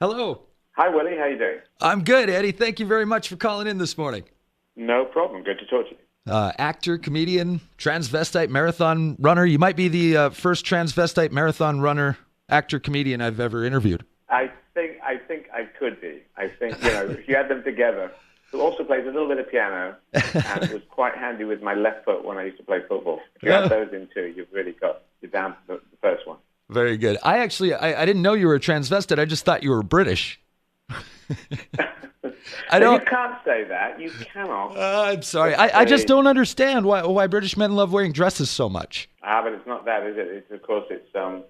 Hello. Hi, Willy. How you doing? I'm good, Eddie. Thank you very much for calling in this morning. No problem. Good to talk to you. Actor, comedian, transvestite marathon runner. You might be the first transvestite marathon runner, actor, comedian I've ever interviewed. I could be. I think, if you add them together, who also plays a little bit of piano and was quite handy with my left foot when I used to play football. If you add those in too, you've really got, you're down to the first one. Very good. I didn't know you were a transvestite. I just thought you were British. You can't say that. You cannot. I'm sorry. I just don't understand why British men love wearing dresses so much. But it's not that, is it? It's, of course, it's a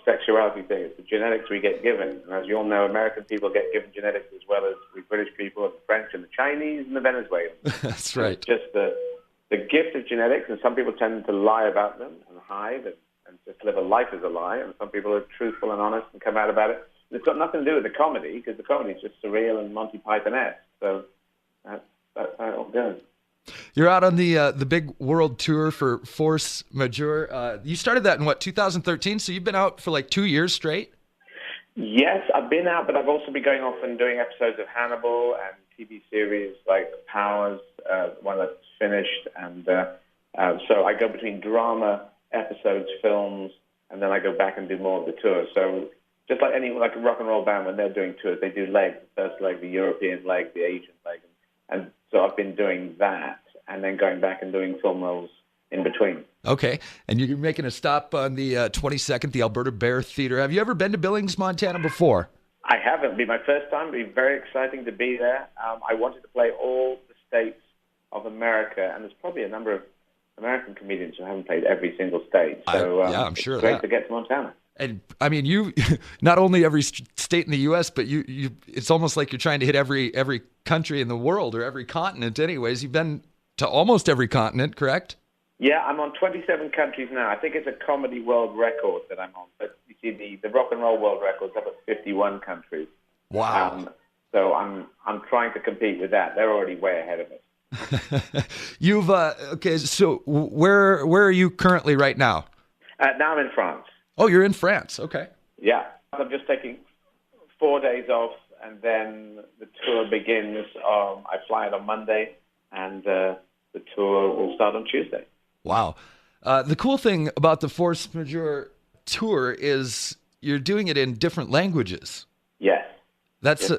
sexuality thing. It's the genetics we get given. And as you all know, American people get given genetics as well as we British people, and the French, and the Chinese, and the Venezuelans. That's right. It's just the gift of genetics, and some people tend to lie about them and hide and just live a life as a lie, and some people are truthful and honest and come out about it. It's got nothing to do with the comedy, because the comedy is just surreal and Monty Python-esque. So that's how it all goes. You're out on the big world tour for Force Majeure. You started that in 2013? So you've been out for like 2 years straight? Yes, I've been out, but I've also been going off and doing episodes of Hannibal and TV series like Powers, one that's finished. And so I go between drama, episodes, films, and then I go back and do more of the tour. So just like a rock and roll band, when they're doing tours, they do legs. The first leg, the European leg, the Asian leg. And so I've been doing that and then going back and doing film roles in between. Okay. And you're making a stop on the 22nd, the Alberta Bear Theatre. Have you ever been to Billings, Montana before? I haven't. It'll be my first time. It'll be very exciting to be there. I wanted to play all the states of America, and there's probably a number of American comedians who haven't played every single state. So I'm sure it's great to get to Montana. And I mean, you not only every state in the U.S., but you it's almost like you're trying to hit every country in the world or every continent. Anyways, you've been to almost every continent, correct? Yeah, I'm on 27 countries now. I think it's a comedy world record that I'm on. But you see, the rock and roll world record's up at 51 countries. Wow. So I'm trying to compete with that. They're already way ahead of us. You've okay. So where are you currently right now? Now I'm in France. Oh, you're in France. Okay. Yeah. I'm just taking 4 days off, and then the tour begins. I fly out on Monday, and the tour will start on Tuesday. Wow. The cool thing about the Force Majeure tour is you're doing it in different languages. Yes. That's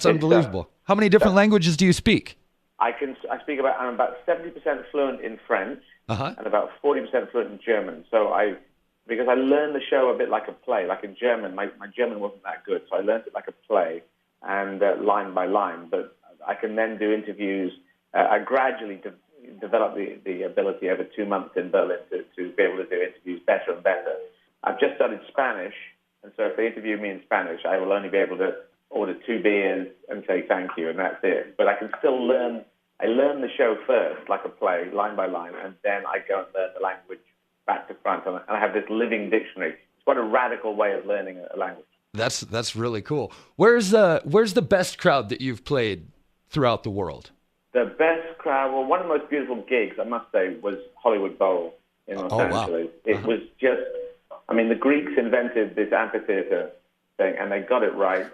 unbelievable. How many different languages do you speak? I'm about 70% fluent in French and about 40% fluent in German. So because I learned the show a bit like a play, like in German. My German wasn't that good, so I learned it like a play and line by line. But I can then do interviews. I gradually developed the ability over 2 months in Berlin to be able to do interviews better and better. I've just studied Spanish, and so if they interview me in Spanish, I will only be able to order 2 beers and say thank you, and that's it. But I can still learn. I learn the show first, like a play, line by line, and then I go and learn the language back to front, and I have this living dictionary. It's quite a radical way of learning a language. That's really cool. Where's the best crowd that you've played throughout the world? The best crowd, well, one of the most beautiful gigs, I must say, was Hollywood Bowl in Los Angeles. Wow. It was just, the Greeks invented this amphitheater thing, and they got it right.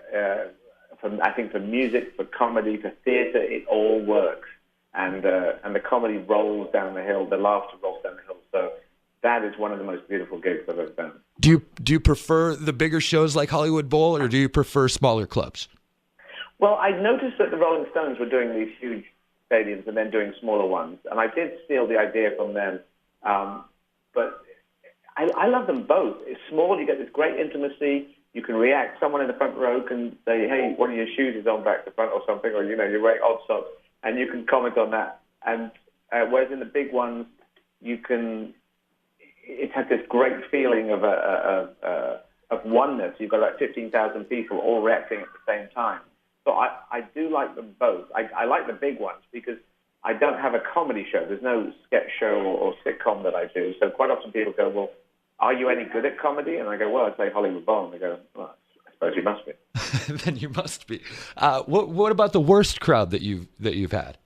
I think for music, for comedy, for theater, it all works. And the comedy rolls down the hill, the laughter rolls down the hill. So that is one of the most beautiful gigs I've ever done. Do you prefer the bigger shows like Hollywood Bowl, or do you prefer smaller clubs? Well, I noticed that the Rolling Stones were doing these huge stadiums and then doing smaller ones, and I did steal the idea from them. But I love them both. It's small, you get this great intimacy, you can react. Someone in the front row can say, hey, one of your shoes is on back to front or something, or, you're wearing odd socks, and you can comment on that. And whereas in the big ones, it has this great feeling of oneness. You've got like 15,000 people all reacting at the same time. So I do like them both. I like the big ones because I don't have a comedy show. There's no sketch show or sitcom that I do. So quite often people go, well, are you any good at comedy? And I go, well, I play Hollywood Bowl. And they go, well, I suppose you must be. Then you must be. What about the worst crowd that you've had?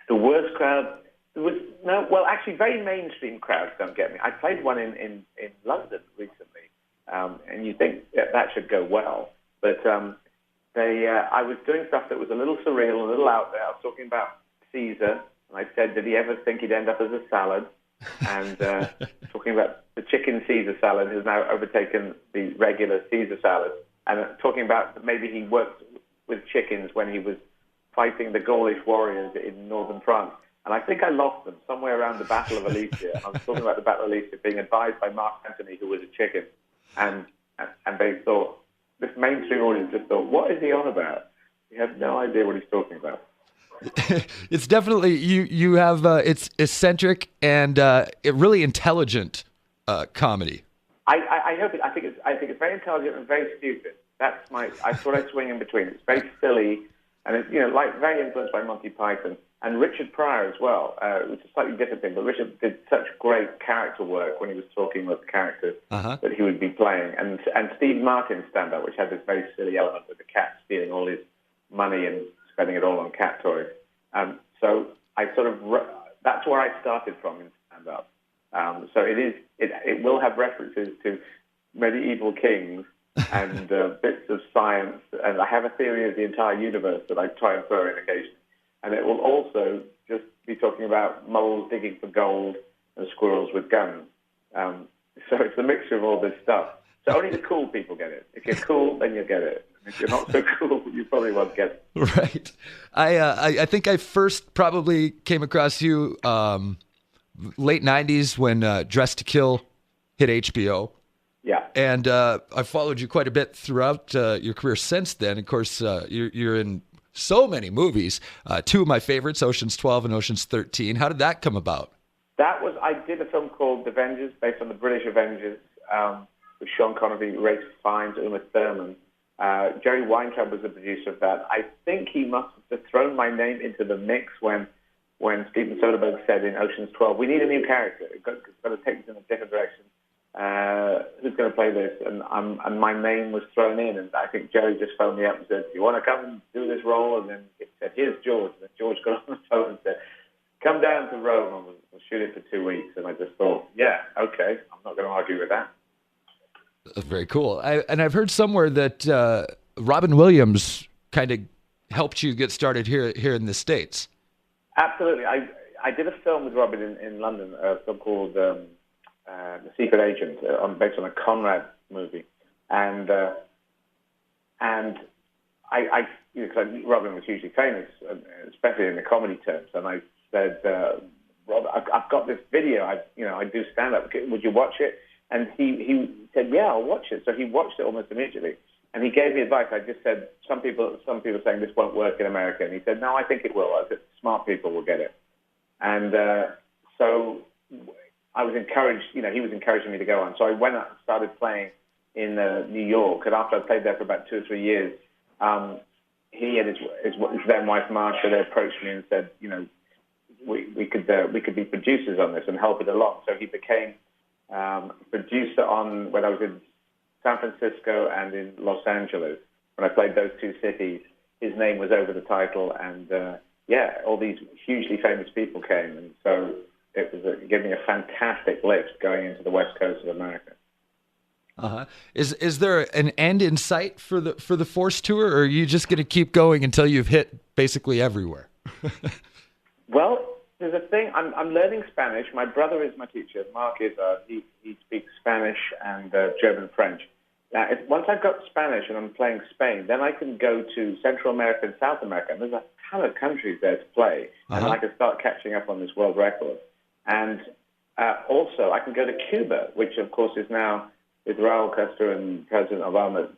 The worst crowd? Actually, very mainstream crowds don't get me. I played one in London recently, and you think that should go well. But I was doing stuff that was a little surreal, a little out there. I was talking about Caesar, and I said, did he ever think he'd end up as a salad? And talking about the chicken Caesar salad has now overtaken the regular Caesar salad. And talking about maybe he worked with chickens when he was fighting the Gaulish warriors in northern France. And I think I lost them somewhere around the Battle of Alesia. I was talking about the Battle of Alesia being advised by Mark Antony, who was a chicken. And they thought, this mainstream audience just thought, what is he on about? He has no idea what he's talking about. It's definitely, you have, it's eccentric and really intelligent comedy. I hope it. I think it's very intelligent and very stupid. That's what I swing in between. It's very silly, and it's like very influenced by Monty Python and Richard Pryor as well, which is a slightly different thing. But Richard did such great character work when he was talking with the characters that he would be playing, and Steve Martin's stand-up, which had this very silly element with the cat stealing all his money and spending it all on cat toys. So I that's where I started from in stand-up. So it will have references to medieval kings and bits of science, and I have a theory of the entire universe that I try and throw in occasionally. And it will also just be talking about moles digging for gold and squirrels with guns. So it's a mixture of all this stuff. So only the cool people get it. If you're cool, then you get it. If you're not so cool, you probably won't get it. Right. I think I first probably came across you late 90s when Dressed to Kill hit HBO. Yeah. And I followed you quite a bit throughout your career since then. Of course, you're in so many movies. Two of my favorites, Ocean's 12 and Ocean's 13. How did that come about? I did a film called The Avengers, based on the British Avengers, with Sean Connery, Ralph Fiennes, Uma Thurman. Jerry Weintraub was the producer of that. I think he must have thrown my name into the mix when Steven Soderbergh said in Ocean's 12, we need a new character. It's got to take us in a different direction. Who's going to play this? And my name was thrown in, and I think Jerry just phoned me up and said, do you want to come and do this role? And then it said, here's George. And then George got on the phone and said, come down to Rome and we'll shoot it for 2 weeks. And I just thought, yeah, okay, I'm not going to argue with that. That's very cool. I've heard somewhere that Robin Williams kind of helped you get started here in the States. Absolutely. I did a film with Robin in London, a film called The Secret Agent, based on a Conrad movie. And Robin was hugely famous, especially in the comedy terms. And I said, Rob, I've got this video. I do stand-up. Would you watch it? And he said, yeah, I'll watch it. So he watched it almost immediately. And he gave me advice. I just said, some people are saying this won't work in America. And he said, no, I think it will. I said, smart people will get it. And so I was encouraged, he was encouraging me to go on. So I went out and started playing in New York. And after I played there for about 2 or 3 years, he and his then wife, Marsha, they approached me and said, we could be producers on this and help it along. So he became producer on when I was in San Francisco and in Los Angeles. When I played those two cities, his name was over the title, and all these hugely famous people came, and so it gave me a fantastic lift going into the West Coast of America. Is there an end in sight for the Force tour, or are you just going to keep going until you've hit basically everywhere? Well, there's a thing. I'm learning Spanish. My brother is my teacher, Mark Izzard. He speaks Spanish and German and French. Now, once I've got Spanish and I'm playing Spain, then I can go to Central America and South America. And there's a ton of countries there to play, and I can start catching up on this world record. And also, I can go to Cuba, which of course is now with Raul Castro and President Obama,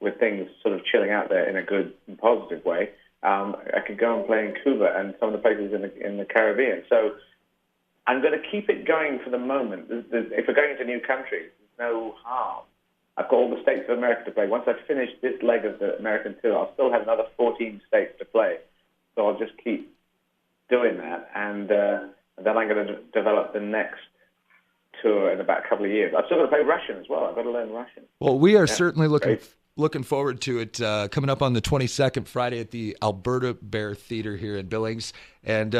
with things sort of chilling out there in a good and positive way. I could go and play in Cuba and some of the places in the Caribbean. So I'm going to keep it going for the moment. If we're going into new countries, there's no harm. I've got all the states of America to play. Once I finish this leg of the American tour, I'll still have another 14 states to play. So I'll just keep doing that. And then I'm going to develop the next tour in about a couple of years. I've still got to play Russian as well. I've got to learn Russian. Well, we are certainly looking forward to it, coming up on the 22nd, Friday at the Alberta Bear Theater here in Billings. And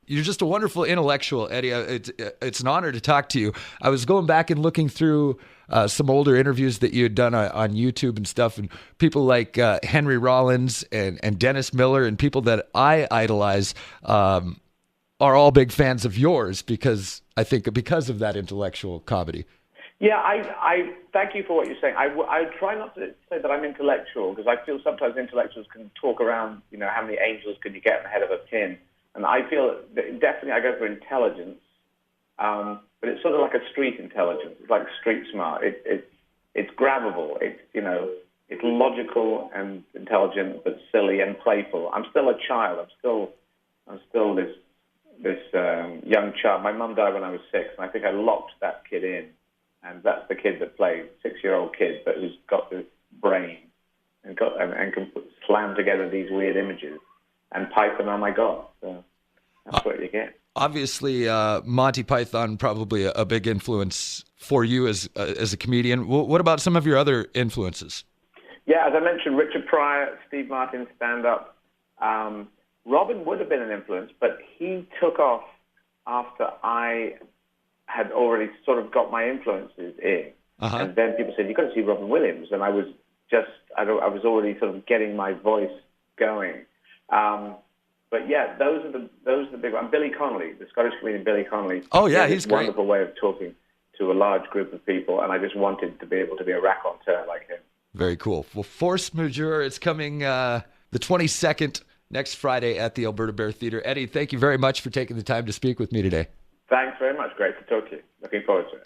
you're just a wonderful intellectual, Eddie. It's an honor to talk to you. I was going back and looking through some older interviews that you had done on YouTube and stuff, and people like Henry Rollins and Dennis Miller and people that I idolize are all big fans of yours because of that intellectual comedy. Yeah, I thank you for what you're saying. I try not to say that I'm intellectual because I feel sometimes intellectuals can talk around, how many angels can you get in the head of a pin? And I feel that definitely I go for intelligence, but it's sort of like a street intelligence. It's like street smart. It's grabbable. It's logical and intelligent, but silly and playful. I'm still a child. I'm still this young child. My mum died when I was 6, and I think I locked that kid in. And that's the kid that plays, 6-year-old kid, but who's got this brain and can slam together these weird images. And Python, oh my God, so that's what you get. Obviously, Monty Python probably a big influence for you as a comedian. What about some of your other influences? Yeah, as I mentioned, Richard Pryor, Steve Martin, stand-up. Robin would have been an influence, but he took off after I had already sort of got my influences in. And then people said, you've got to see Robin Williams. And I was already sort of getting my voice going. But yeah, those are the big ones. Billy Connolly, the Scottish comedian Billy Connolly. Oh yeah, he's a great. Wonderful way of talking to a large group of people. And I just wanted to be able to be a raconteur like him. Very cool. Well, Force Majeure is coming the 22nd next Friday at the Alberta Bear Theatre. Eddie, thank you very much for taking the time to speak with me today. Thanks very much. Great to talk to you. Looking forward to it.